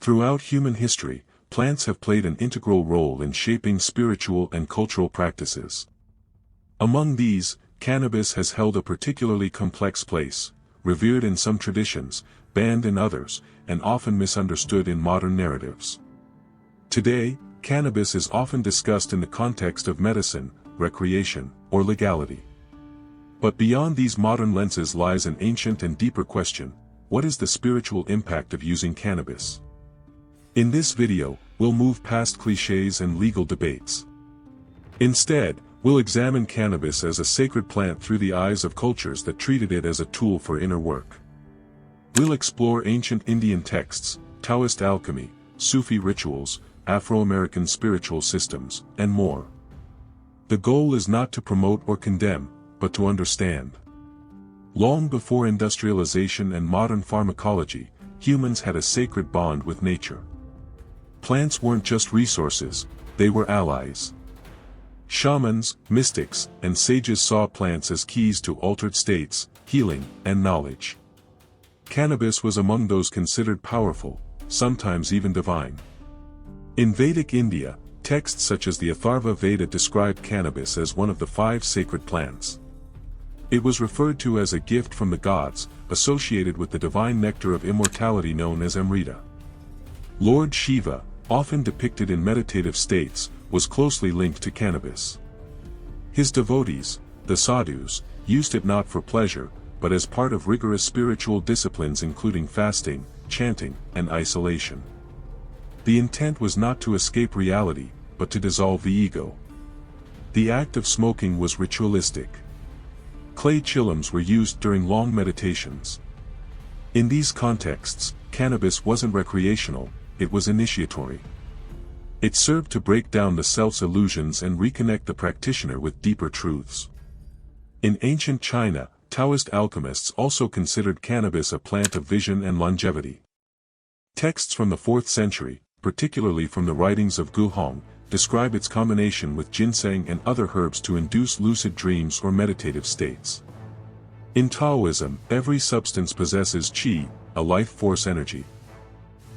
Throughout human history, plants have played an integral role in shaping spiritual and cultural practices. Among these, cannabis has held a particularly complex place, revered in some traditions, banned in others, and often misunderstood in modern narratives. Today, cannabis is often discussed in the context of medicine, recreation, or legality. But beyond these modern lenses lies an ancient and deeper question: what is the spiritual impact of using cannabis? In this video, we'll move past cliches and legal debates. Instead, we'll examine cannabis as a sacred plant through the eyes of cultures that treated it as a tool for inner work. We'll explore ancient Indian texts, Taoist alchemy, Sufi rituals, Afro-American spiritual systems, and more. The goal is not to promote or condemn, but to understand. Long before industrialization and modern pharmacology, humans had a sacred bond with nature. Plants weren't just resources, they were allies. Shamans, mystics, and sages saw plants as keys to altered states, healing, and knowledge. Cannabis was among those considered powerful, sometimes even divine. In Vedic India, texts such as the Atharva Veda describe cannabis as one of the 5 sacred plants. It was referred to as a gift from the gods, associated with the divine nectar of immortality known as Amrita. Lord Shiva, often depicted in meditative states, was closely linked to cannabis. His devotees, the sadhus, used it not for pleasure, but as part of rigorous spiritual disciplines including fasting, chanting, and isolation. The intent was not to escape reality, but to dissolve the ego. The act of smoking was ritualistic. Clay chillums were used during long meditations. In these contexts, cannabis wasn't recreational, it was initiatory. It served to break down the self's illusions and reconnect the practitioner with deeper truths. In ancient China, Taoist alchemists also considered cannabis a plant of vision and longevity. Texts from the 4th century, particularly from the writings of Gu Hong, describe its combination with ginseng and other herbs to induce lucid dreams or meditative states. In Taoism, every substance possesses qi, a life force energy.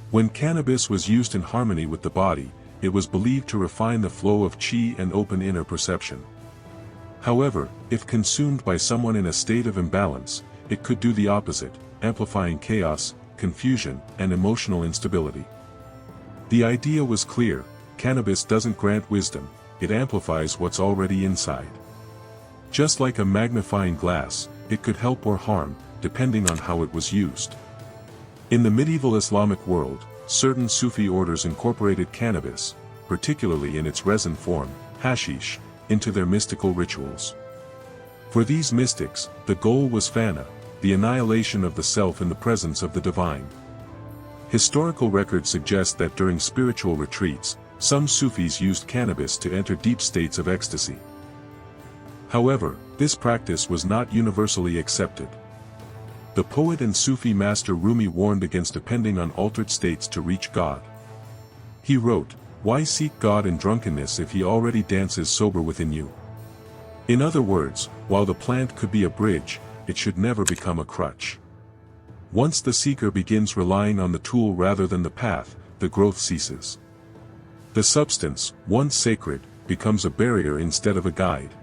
When cannabis was used in harmony with the body, it was believed to refine the flow of qi and open inner perception. However, if consumed by someone in a state of imbalance, it could do the opposite, amplifying chaos, confusion, and emotional instability. The idea was clear: cannabis doesn't grant wisdom, it amplifies what's already inside. Just like a magnifying glass, it could help or harm, depending on how it was used. In the medieval Islamic world, certain Sufi orders incorporated cannabis, particularly in its resin form, hashish, into their mystical rituals. For these mystics, the goal was fana, the annihilation of the self in the presence of the divine. Historical records suggest that during spiritual retreats, some Sufis used cannabis to enter deep states of ecstasy. However, this practice was not universally accepted. The poet and Sufi master Rumi warned against depending on altered states to reach God. He wrote, "Why seek God in drunkenness if he already dances sober within you?" In other words, while the plant could be a bridge, it should never become a crutch. Once the seeker begins relying on the tool rather than the path, the growth ceases. The substance, once sacred, becomes a barrier instead of a guide.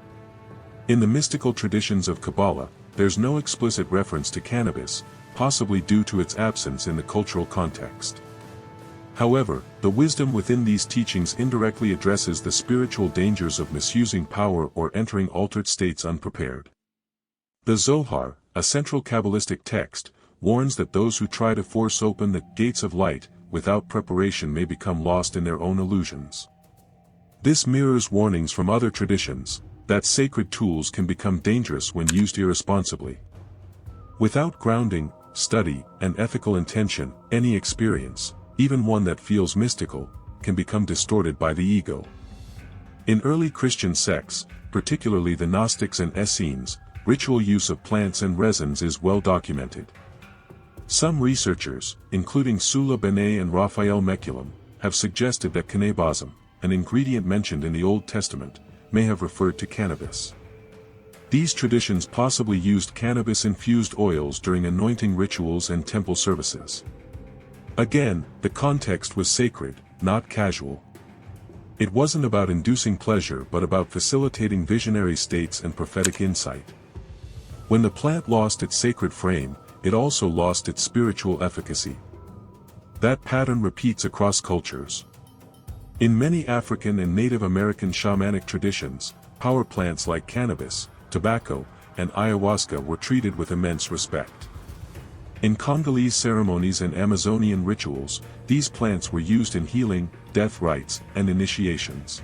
In the mystical traditions of Kabbalah, there's no explicit reference to cannabis, possibly due to its absence in the cultural context. However, the wisdom within these teachings indirectly addresses the spiritual dangers of misusing power or entering altered states unprepared. The Zohar, a central Kabbalistic text, warns that those who try to force open the gates of light, without preparation may become lost in their own illusions. This mirrors warnings from other traditions, that sacred tools can become dangerous when used irresponsibly. Without grounding, study, and ethical intention, any experience, even one that feels mystical, can become distorted by the ego. In early Christian sects, particularly the Gnostics and Essenes, ritual use of plants and resins is well documented. Some researchers, including Sula Benet and Raphael Mechoulam, have suggested that cannabism, an ingredient mentioned in the Old Testament, may have referred to cannabis. These traditions possibly used cannabis-infused oils during anointing rituals and temple services. Again, the context was sacred, not casual. It wasn't about inducing pleasure but about facilitating visionary states and prophetic insight. When the plant lost its sacred frame, it also lost its spiritual efficacy. That pattern repeats across cultures. In many African and Native American shamanic traditions, power plants like cannabis, tobacco, and ayahuasca were treated with immense respect. In Congolese ceremonies and Amazonian rituals, these plants were used in healing, death rites, and initiations.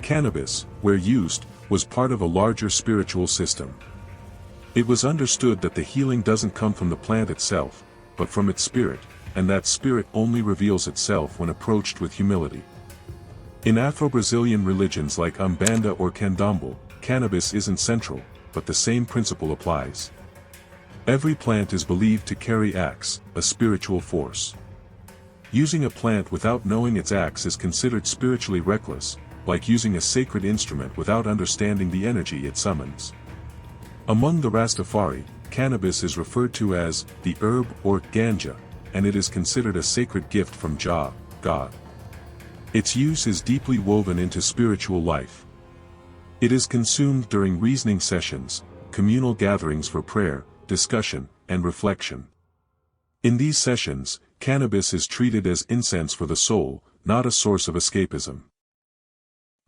Cannabis, where used, was part of a larger spiritual system. It was understood that the healing doesn't come from the plant itself, but from its spirit, and that spirit only reveals itself when approached with humility. In Afro-Brazilian religions like Umbanda or Candomblé, cannabis isn't central, but the same principle applies. Every plant is believed to carry Ax, a spiritual force. Using a plant without knowing its Ax is considered spiritually reckless, like using a sacred instrument without understanding the energy it summons. Among the Rastafari, cannabis is referred to as the herb or ganja, and it is considered a sacred gift from Jah, God. Its use is deeply woven into spiritual life. It is consumed during reasoning sessions, communal gatherings for prayer, discussion, and reflection. In these sessions, cannabis is treated as incense for the soul, not a source of escapism.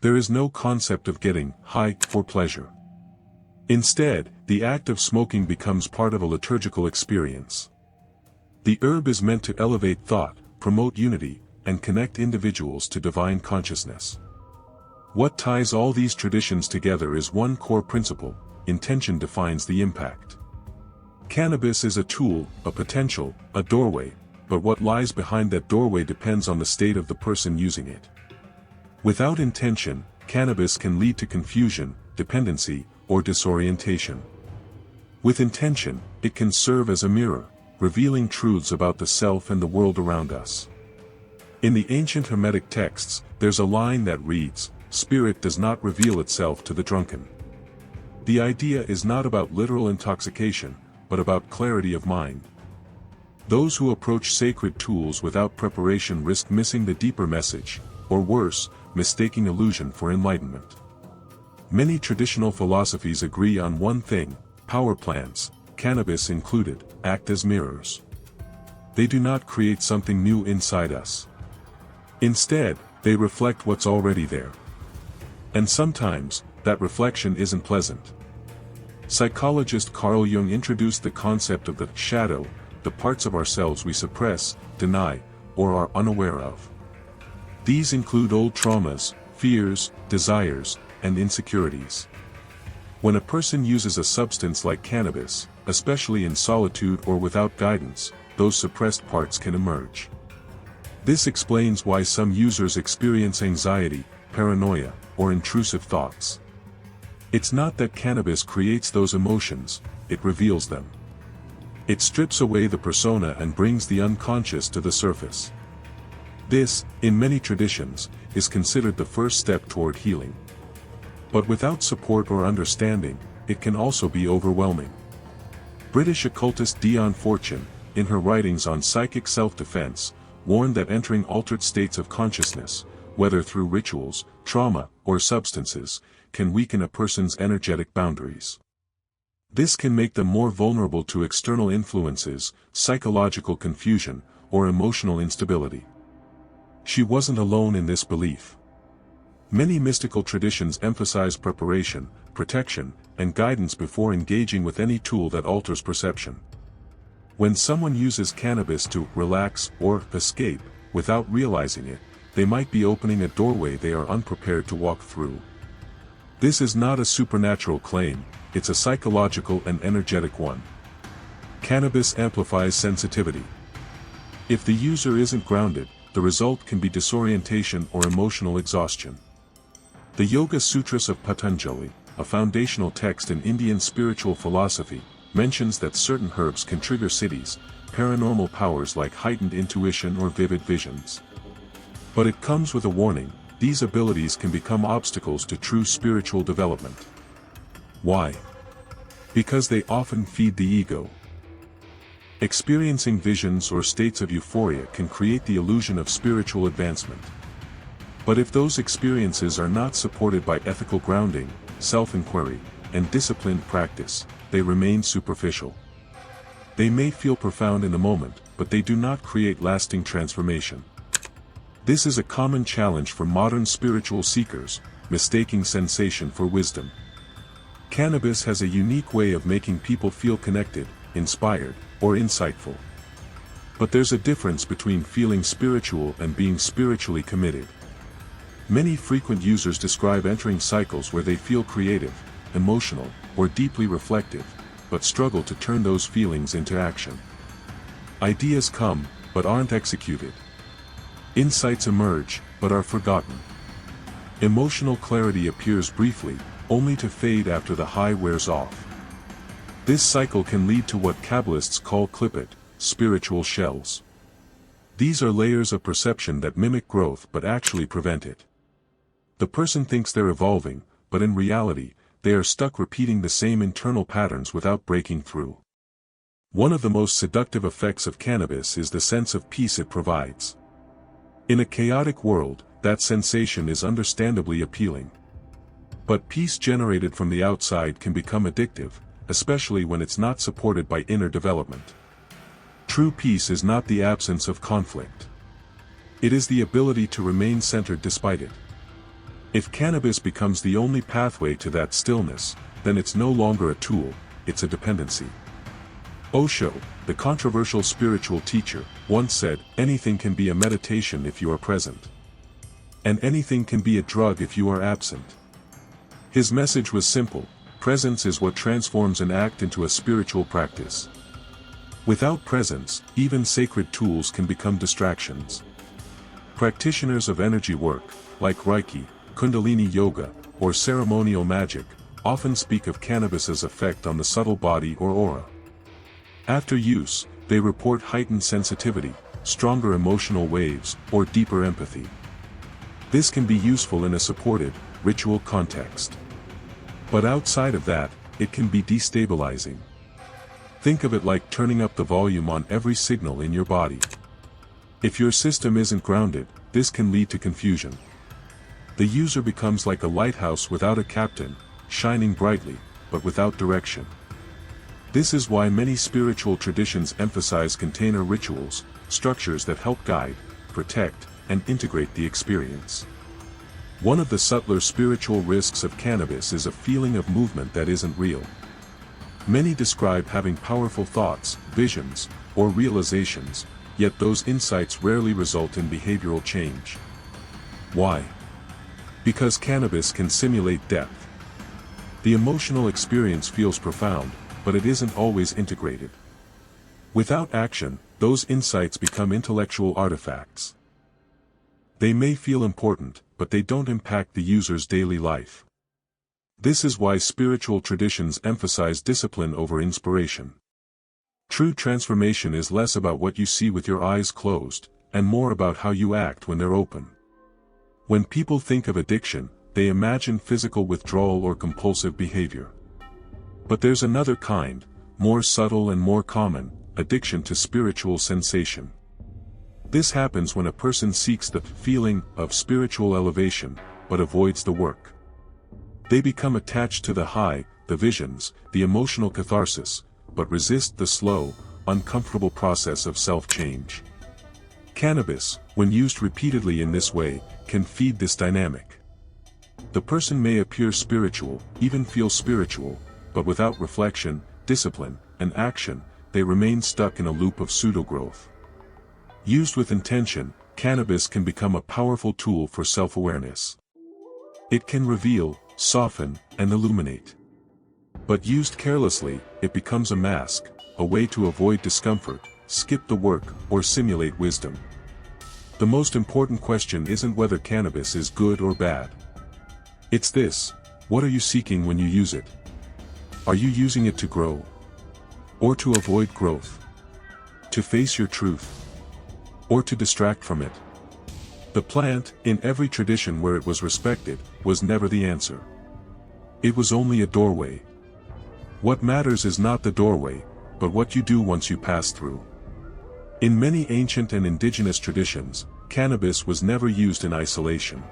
There is no concept of getting high for pleasure. Instead, the act of smoking becomes part of a liturgical experience. The herb is meant to elevate thought, promote unity, and connect individuals to divine consciousness. What ties all these traditions together is one core principle: intention defines the impact. Cannabis is a tool, a potential, a doorway, but what lies behind that doorway depends on the state of the person using it. Without intention, cannabis can lead to confusion, dependency, or disorientation. With intention, it can serve as a mirror, revealing truths about the self and the world around us. In the ancient Hermetic texts, there's a line that reads, "Spirit does not reveal itself to the drunken." The idea is not about literal intoxication, but about clarity of mind. Those who approach sacred tools without preparation risk missing the deeper message, or worse, mistaking illusion for enlightenment. Many traditional philosophies agree on one thing: power plants, cannabis included, act as mirrors. They do not create something new inside us. Instead, they reflect what's already there. And sometimes, that reflection isn't pleasant. Psychologist Carl Jung introduced the concept of the shadow, the parts of ourselves we suppress, deny, or are unaware of. These include old traumas, fears, desires, and insecurities. When a person uses a substance like cannabis, especially in solitude or without guidance, those suppressed parts can emerge. This explains why some users experience anxiety, paranoia, or intrusive thoughts. It's not that cannabis creates those emotions, it reveals them. It strips away the persona and brings the unconscious to the surface. This, in many traditions, is considered the first step toward healing. But without support or understanding, it can also be overwhelming. British occultist Dion Fortune, in her writings on psychic self-defense, warned that entering altered states of consciousness, whether through rituals, trauma, or substances, can weaken a person's energetic boundaries. This can make them more vulnerable to external influences, psychological confusion, or emotional instability. She wasn't alone in this belief. Many mystical traditions emphasize preparation, protection, and guidance before engaging with any tool that alters perception. When someone uses cannabis to relax or escape, without realizing it, they might be opening a doorway they are unprepared to walk through. This is not a supernatural claim, it's a psychological and energetic one. Cannabis amplifies sensitivity. If the user isn't grounded, the result can be disorientation or emotional exhaustion. The Yoga Sutras of Patanjali, a foundational text in Indian spiritual philosophy, mentions that certain herbs can trigger siddhis, paranormal powers like heightened intuition or vivid visions. But it comes with a warning: these abilities can become obstacles to true spiritual development. Why? Because they often feed the ego. Experiencing visions or states of euphoria can create the illusion of spiritual advancement. But if those experiences are not supported by ethical grounding, self-inquiry, and disciplined practice, they remain superficial. They may feel profound in the moment, but they do not create lasting transformation. This is a common challenge for modern spiritual seekers, mistaking sensation for wisdom. Cannabis has a unique way of making people feel connected, inspired, or insightful. But there's a difference between feeling spiritual and being spiritually committed. Many frequent users describe entering cycles where they feel creative, emotional, or deeply reflective, but struggle to turn those feelings into action. Ideas come, but aren't executed. Insights emerge, but are forgotten. Emotional clarity appears briefly, only to fade after the high wears off. This cycle can lead to what Kabbalists call klippot, spiritual shells. These are layers of perception that mimic growth but actually prevent it. The person thinks they're evolving, but in reality, they are stuck repeating the same internal patterns without breaking through. One of the most seductive effects of cannabis is the sense of peace it provides. In a chaotic world, that sensation is understandably appealing. But peace generated from the outside can become addictive, especially when it's not supported by inner development. True peace is not the absence of conflict. It is the ability to remain centered despite it. If cannabis becomes the only pathway to that stillness, then it's no longer a tool, it's a dependency. Osho, the controversial spiritual teacher, once said, "Anything can be a meditation if you are present. And anything can be a drug if you are absent." His message was simple: presence is what transforms an act into a spiritual practice. Without presence, even sacred tools can become distractions. Practitioners of energy work, like Reiki, Kundalini Yoga, or ceremonial magic, often speak of cannabis's effect on the subtle body or aura. After use, they report heightened sensitivity, stronger emotional waves, or deeper empathy. This can be useful in a supported, ritual context. But outside of that, it can be destabilizing. Think of it like turning up the volume on every signal in your body. If your system isn't grounded, this can lead to confusion. The user becomes like a lighthouse without a captain, shining brightly, but without direction. This is why many spiritual traditions emphasize container rituals, structures that help guide, protect, and integrate the experience. One of the subtler spiritual risks of cannabis is a feeling of movement that isn't real. Many describe having powerful thoughts, visions, or realizations, yet those insights rarely result in behavioral change. Why? Because cannabis can simulate depth. The emotional experience feels profound, but it isn't always integrated. Without action, those insights become intellectual artifacts. They may feel important, but they don't impact the user's daily life. This is why spiritual traditions emphasize discipline over inspiration. True transformation is less about what you see with your eyes closed, and more about how you act when they're open. When people think of addiction, they imagine physical withdrawal or compulsive behavior. But there's another kind, more subtle and more common, addiction to spiritual sensation. This happens when a person seeks the feeling of spiritual elevation, but avoids the work. They become attached to the high, the visions, the emotional catharsis, but resist the slow, uncomfortable process of self-change. Cannabis, when used repeatedly in this way, can feed this dynamic. The person may appear spiritual, even feel spiritual, but without reflection, discipline, and action, they remain stuck in a loop of pseudo-growth. Used with intention, cannabis can become a powerful tool for self-awareness. It can reveal, soften, and illuminate. But used carelessly, it becomes a mask, a way to avoid discomfort, skip the work, or simulate wisdom. The most important question isn't whether cannabis is good or bad. It's this: what are you seeking when you use it? Are you using it to grow? Or to avoid growth? To face your truth? Or to distract from it? The plant, in every tradition where it was respected, was never the answer. It was only a doorway. What matters is not the doorway, but what you do once you pass through. In many ancient and indigenous traditions, cannabis was never used in isolation.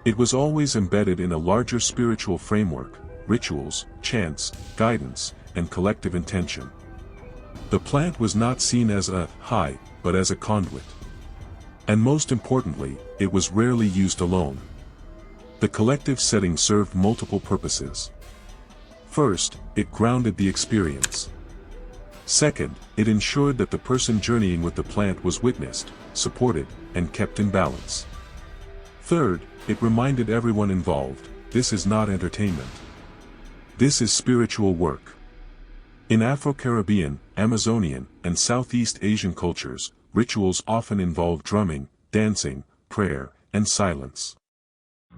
It was always embedded in a larger spiritual framework, rituals, chants, guidance, and collective intention. The plant was not seen as a high, but as a conduit. And most importantly, it was rarely used alone. The collective setting served multiple purposes. First, it grounded the experience. Second, it ensured that the person journeying with the plant was witnessed, supported, and kept in balance. Third, it reminded everyone involved, this is not entertainment. This is spiritual work. In Afro-Caribbean, Amazonian, and Southeast Asian cultures, rituals often involve drumming, dancing, prayer, and silence.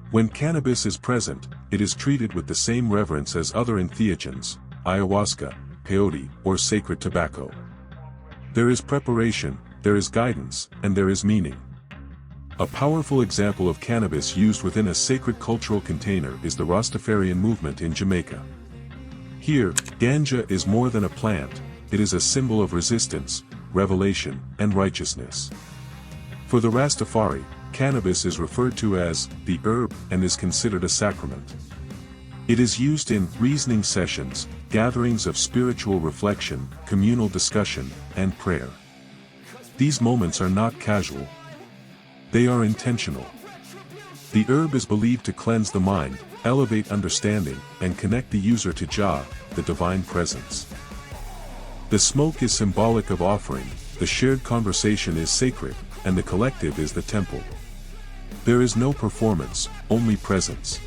When cannabis is present, it is treated with the same reverence as other entheogens, ayahuasca, peyote, or sacred tobacco. There is preparation, there is guidance, and there is meaning. A powerful example of cannabis used within a sacred cultural container is the Rastafarian movement in Jamaica. Here, ganja is more than a plant, it is a symbol of resistance, revelation, and righteousness. For the Rastafari, cannabis is referred to as the herb and is considered a sacrament. It is used in reasoning sessions, gatherings of spiritual reflection, communal discussion, and prayer. These moments are not casual. They are intentional. The herb is believed to cleanse the mind, elevate understanding, and connect the user to Jah, the divine presence. The smoke is symbolic of offering, the shared conversation is sacred, and the collective is the temple. There is no performance, only presence.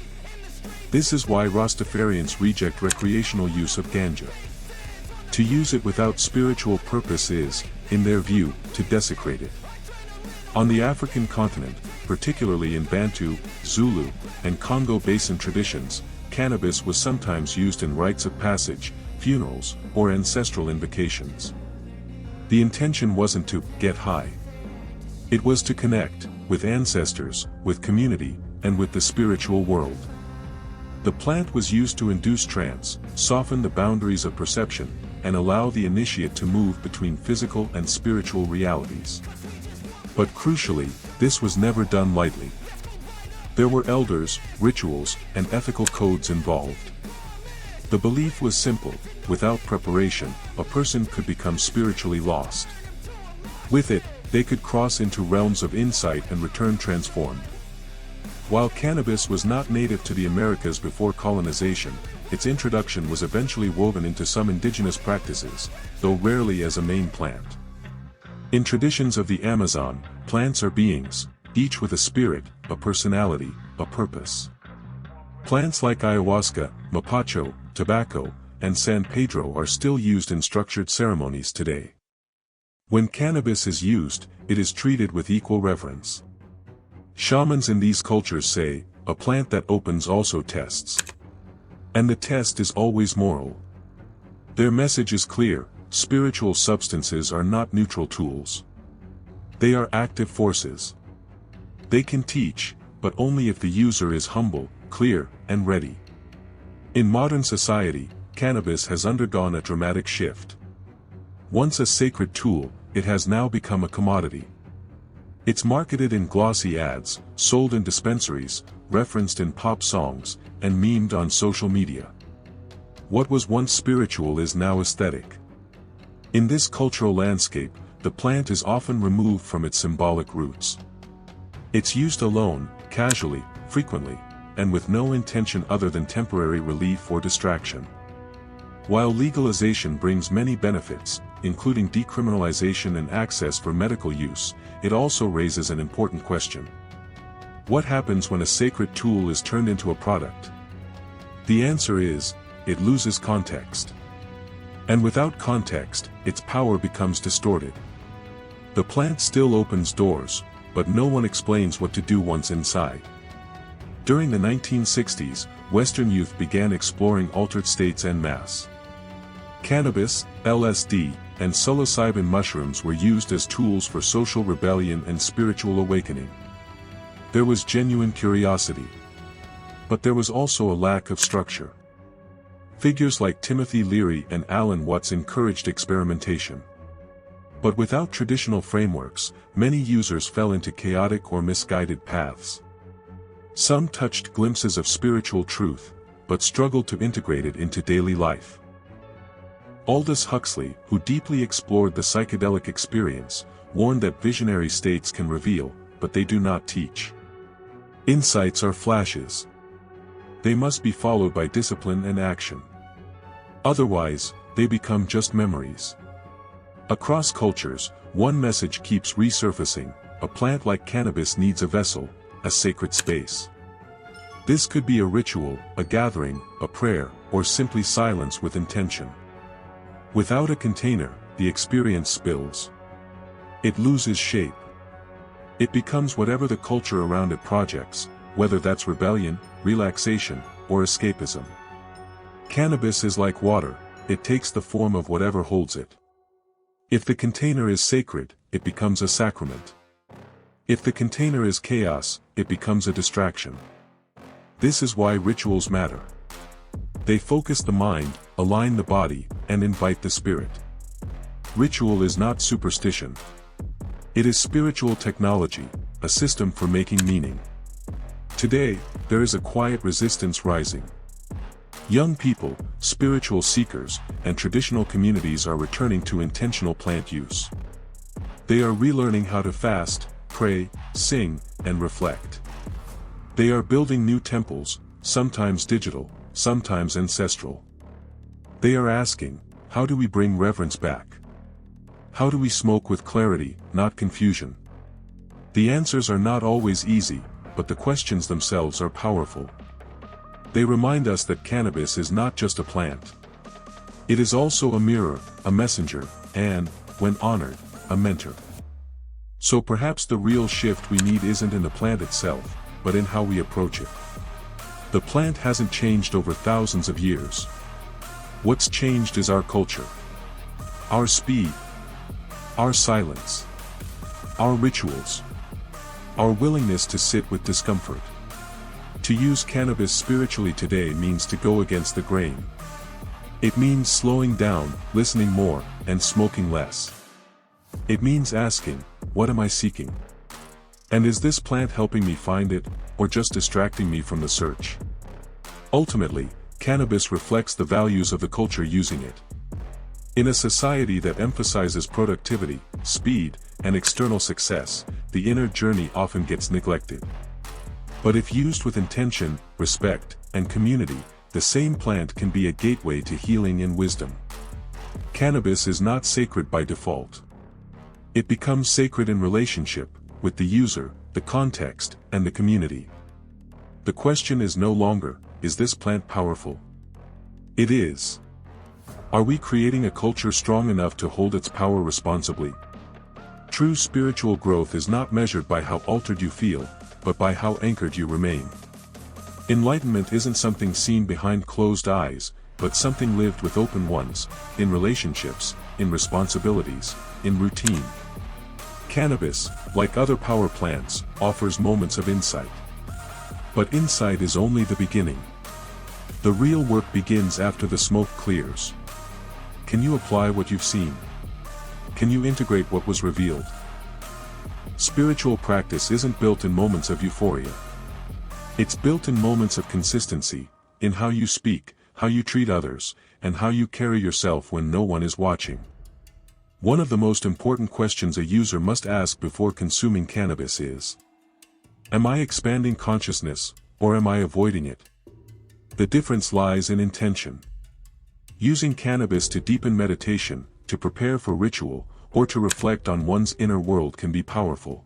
This is why Rastafarians reject recreational use of ganja. To use it without spiritual purpose is, in their view, to desecrate it. On the African continent, particularly in Bantu, Zulu, and Congo Basin traditions, cannabis was sometimes used in rites of passage, funerals, or ancestral invocations. The intention wasn't to get high. It was to connect, with ancestors, with community, and with the spiritual world. The plant was used to induce trance, soften the boundaries of perception, and allow the initiate to move between physical and spiritual realities. But crucially, this was never done lightly. There were elders, rituals, and ethical codes involved. The belief was simple: without preparation, a person could become spiritually lost. With it, they could cross into realms of insight and return transformed. While cannabis was not native to the Americas before colonization, its introduction was eventually woven into some indigenous practices, though rarely as a main plant. In traditions of the Amazon, plants are beings, each with a spirit, a personality, a purpose. Plants like ayahuasca, mapacho, tobacco, and San Pedro are still used in structured ceremonies today. When cannabis is used, it is treated with equal reverence. Shamans in these cultures say, a plant that opens also tests. And the test is always moral. Their message is clear: spiritual substances are not neutral tools. They are active forces. They can teach, but only if the user is humble, clear, and ready. In modern society, cannabis has undergone a dramatic shift. Once a sacred tool, it has now become a commodity. It's marketed in glossy ads, sold in dispensaries, referenced in pop songs, and memed on social media. What was once spiritual is now aesthetic. In this cultural landscape, the plant is often removed from its symbolic roots. It's used alone, casually, frequently, and with no intention other than temporary relief or distraction. While legalization brings many benefits, including decriminalization and access for medical use, it also raises an important question. What happens when a sacred tool is turned into a product? The answer is, it loses context. And without context, its power becomes distorted. The plant still opens doors, but no one explains what to do once inside. During the 1960s, Western youth began exploring altered states en masse. Cannabis, LSD, and psilocybin mushrooms were used as tools for social rebellion and spiritual awakening. There was genuine curiosity. But there was also a lack of structure. Figures like Timothy Leary and Alan Watts encouraged experimentation. But without traditional frameworks, many users fell into chaotic or misguided paths. Some touched glimpses of spiritual truth, but struggled to integrate it into daily life. Aldous Huxley, who deeply explored the psychedelic experience, warned that visionary states can reveal, but they do not teach. Insights are flashes. They must be followed by discipline and action. Otherwise, they become just memories. Across cultures, one message keeps resurfacing: a plant like cannabis needs a vessel, a sacred space. This could be a ritual, a gathering, a prayer, or simply silence with intention. Without a container, the experience spills. It loses shape. It becomes whatever the culture around it projects, whether that's rebellion, relaxation, or escapism. Cannabis is like water, it takes the form of whatever holds it. If the container is sacred, it becomes a sacrament. If the container is chaos, it becomes a distraction. This is why rituals matter. They focus the mind, align the body, and invite the spirit. Ritual is not superstition. It is spiritual technology, a system for making meaning. Today, there is a quiet resistance rising. Young people, spiritual seekers, and traditional communities are returning to intentional plant use. They are relearning how to fast, pray, sing, and reflect. They are building new temples, sometimes digital, sometimes ancestral. They are asking, how do we bring reverence back? How do we smoke with clarity, not confusion? The answers are not always easy, but the questions themselves are powerful. They remind us that cannabis is not just a plant. It is also a mirror, a messenger, and, when honored, a mentor. So perhaps the real shift we need isn't in the plant itself, but in how we approach it. The plant hasn't changed over thousands of years. What's changed is our culture. Our speed. Our silence. Our rituals. Our willingness to sit with discomfort. To use cannabis spiritually today means to go against the grain. It means slowing down, listening more, and smoking less. It means asking, what am I seeking? And is this plant helping me find it, or just distracting me from the search? Ultimately, cannabis reflects the values of the culture using it. In a society that emphasizes productivity, speed, and external success, the inner journey often gets neglected. But if used with intention, respect, and community, the same plant can be a gateway to healing and wisdom. Cannabis is not sacred by default. It becomes sacred in relationship, with the user, the context, and the community. The question is no longer, is this plant powerful? It is. Are we creating a culture strong enough to hold its power responsibly? True spiritual growth is not measured by how altered you feel, but by how anchored you remain. Enlightenment isn't something seen behind closed eyes, but something lived with open ones, in relationships, in responsibilities, in routine. Cannabis, like other power plants, offers moments of insight. But insight is only the beginning. The real work begins after the smoke clears. Can you apply what you've seen? Can you integrate what was revealed? Spiritual practice isn't built in moments of euphoria. It's built in moments of consistency, in how you speak, how you treat others, and how you carry yourself when no one is watching. One of the most important questions a user must ask before consuming cannabis is: am I expanding consciousness, or am I avoiding it? The difference lies in intention. Using cannabis to deepen meditation, to prepare for ritual, or to reflect on one's inner world can be powerful.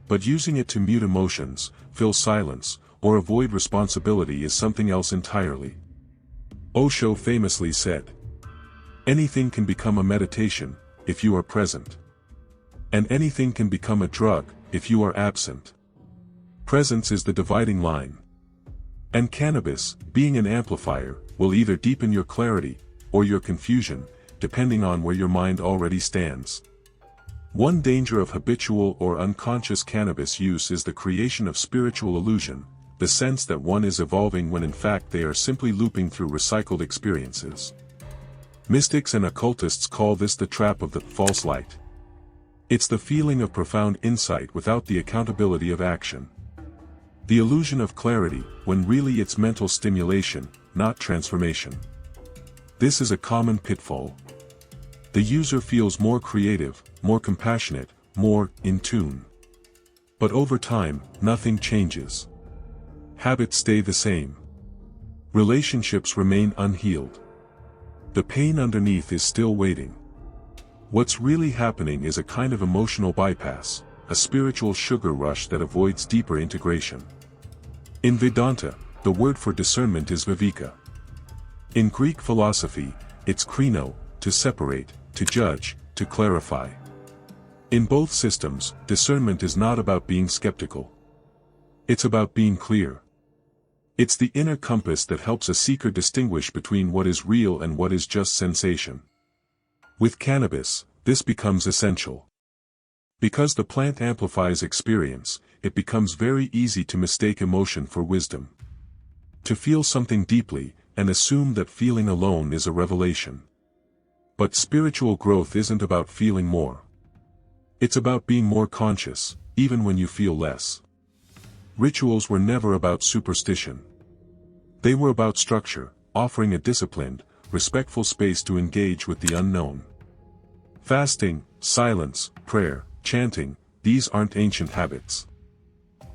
But using it to mute emotions, fill silence, or avoid responsibility is something else entirely. Osho famously said, "Anything can become a meditation, if you are present. And anything can become a drug, if you are absent." Presence is the dividing line. And cannabis, being an amplifier, will either deepen your clarity, or your confusion, depending on where your mind already stands. One danger of habitual or unconscious cannabis use is the creation of spiritual illusion, the sense that one is evolving when in fact they are simply looping through recycled experiences. Mystics and occultists call this the trap of the false light. It's the feeling of profound insight without the accountability of action. The illusion of clarity, when really it's mental stimulation, not transformation. This is a common pitfall. The user feels more creative, more compassionate, more in tune. But over time, nothing changes. Habits stay the same. Relationships remain unhealed. The pain underneath is still waiting. What's really happening is a kind of emotional bypass, a spiritual sugar rush that avoids deeper integration. In Vedanta, the word for discernment is viveka. In Greek philosophy, it's krino, to separate, to judge, to clarify. In both systems, discernment is not about being skeptical. It's about being clear. It's the inner compass that helps a seeker distinguish between what is real and what is just sensation. With cannabis, this becomes essential. Because the plant amplifies experience, it becomes very easy to mistake emotion for wisdom. To feel something deeply, and assume that feeling alone is a revelation. But spiritual growth isn't about feeling more. It's about being more conscious, even when you feel less. Rituals were never about superstition. They were about structure, offering a disciplined, respectful space to engage with the unknown. Fasting, silence, prayer, chanting, these aren't ancient habits.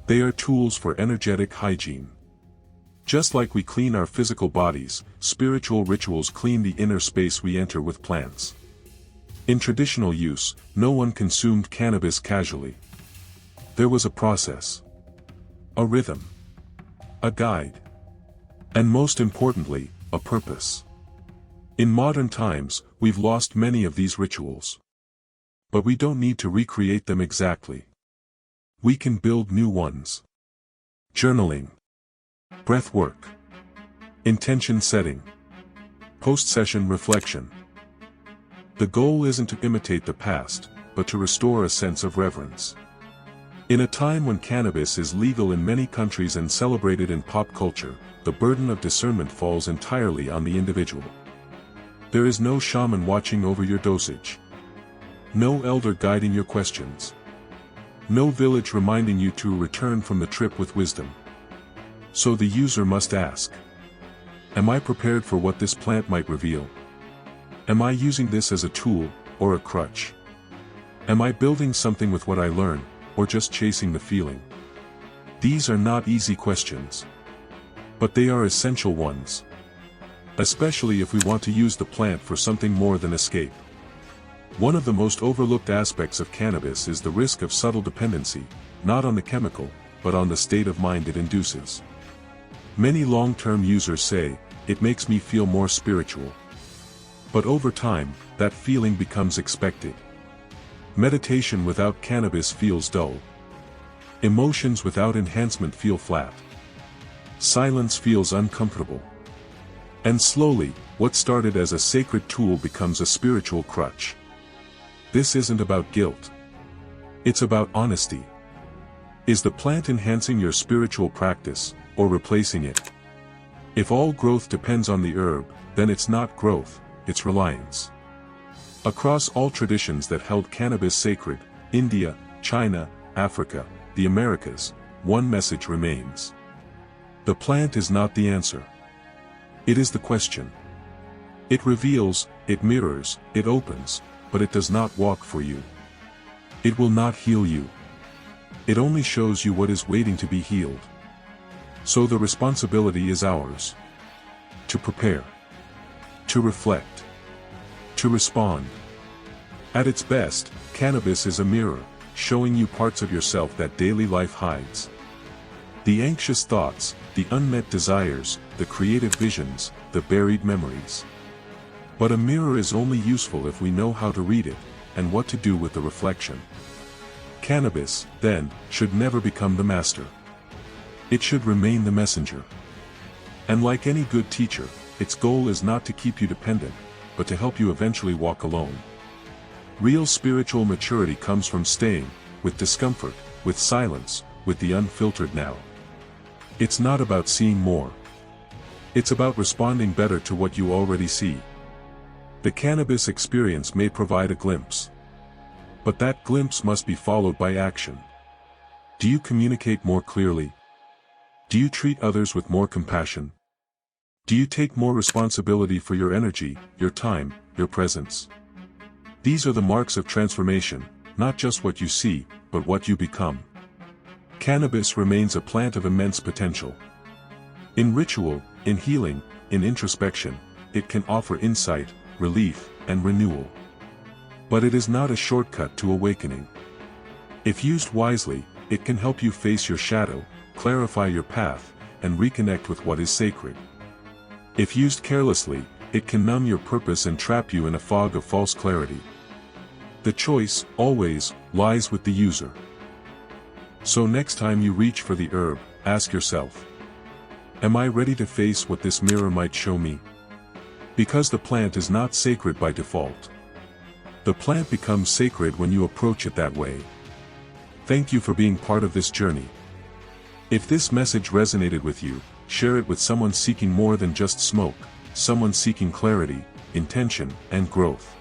They are tools for energetic hygiene. Just like we clean our physical bodies, spiritual rituals clean the inner space we enter with plants. In traditional use, no one consumed cannabis casually. There was a process. A rhythm. A guide. And most importantly, a purpose. In modern times, we've lost many of these rituals. But we don't need to recreate them exactly. We can build new ones. Journaling. Breath work. Intention setting. Post-session reflection. The goal isn't to imitate the past, but to restore a sense of reverence. In a time when cannabis is legal in many countries and celebrated in pop culture, the burden of discernment falls entirely on the individual. There is no shaman watching over your dosage. No elder guiding your questions. No village reminding you to return from the trip with wisdom. So the user must ask. Am I prepared for what this plant might reveal? Am I using this as a tool, or a crutch? Am I building something with what I learn, or just chasing the feeling? These are not easy questions. But they are essential ones. Especially if we want to use the plant for something more than escape. One of the most overlooked aspects of cannabis is the risk of subtle dependency, not on the chemical, but on the state of mind it induces. Many long-term users say, "It makes me feel more spiritual." But over time, that feeling becomes expected. Meditation without cannabis feels dull. Emotions without enhancement feel flat. Silence feels uncomfortable. And slowly, what started as a sacred tool becomes a spiritual crutch. This isn't about guilt. It's about honesty. Is the plant enhancing your spiritual practice, or replacing it? If all growth depends on the herb, then it's not growth, it's reliance. Across all traditions that held cannabis sacred, India, China, Africa, the Americas, one message remains. The plant is not the answer. It is the question. It reveals, it mirrors, it opens, but it does not walk for you. It will not heal you. It only shows you what is waiting to be healed. So the responsibility is ours. To prepare. To reflect. To respond. At its best, cannabis is a mirror, showing you parts of yourself that daily life hides. The anxious thoughts, the unmet desires, the creative visions, the buried memories. But a mirror is only useful if we know how to read it, and what to do with the reflection. Cannabis, then, should never become the master. It should remain the messenger. And like any good teacher, its goal is not to keep you dependent, but to help you eventually walk alone. Real spiritual maturity comes from staying, with discomfort, with silence, with the unfiltered now. It's not about seeing more. It's about responding better to what you already see. The cannabis experience may provide a glimpse. But that glimpse must be followed by action. Do you communicate more clearly? Do you treat others with more compassion? Do you take more responsibility for your energy, your time, your presence? These are the marks of transformation, not just what you see, but what you become. Cannabis remains a plant of immense potential. In ritual, in healing, in introspection, it can offer insight, relief, and renewal. But it is not a shortcut to awakening. If used wisely, it can help you face your shadow, clarify your path, and reconnect with what is sacred. If used carelessly, it can numb your purpose and trap you in a fog of false clarity. The choice, always, lies with the user. So next time you reach for the herb, ask yourself, am I ready to face what this mirror might show me? Because the plant is not sacred by default. The plant becomes sacred when you approach it that way. Thank you for being part of this journey. If this message resonated with you, share it with someone seeking more than just smoke, someone seeking clarity, intention, and growth.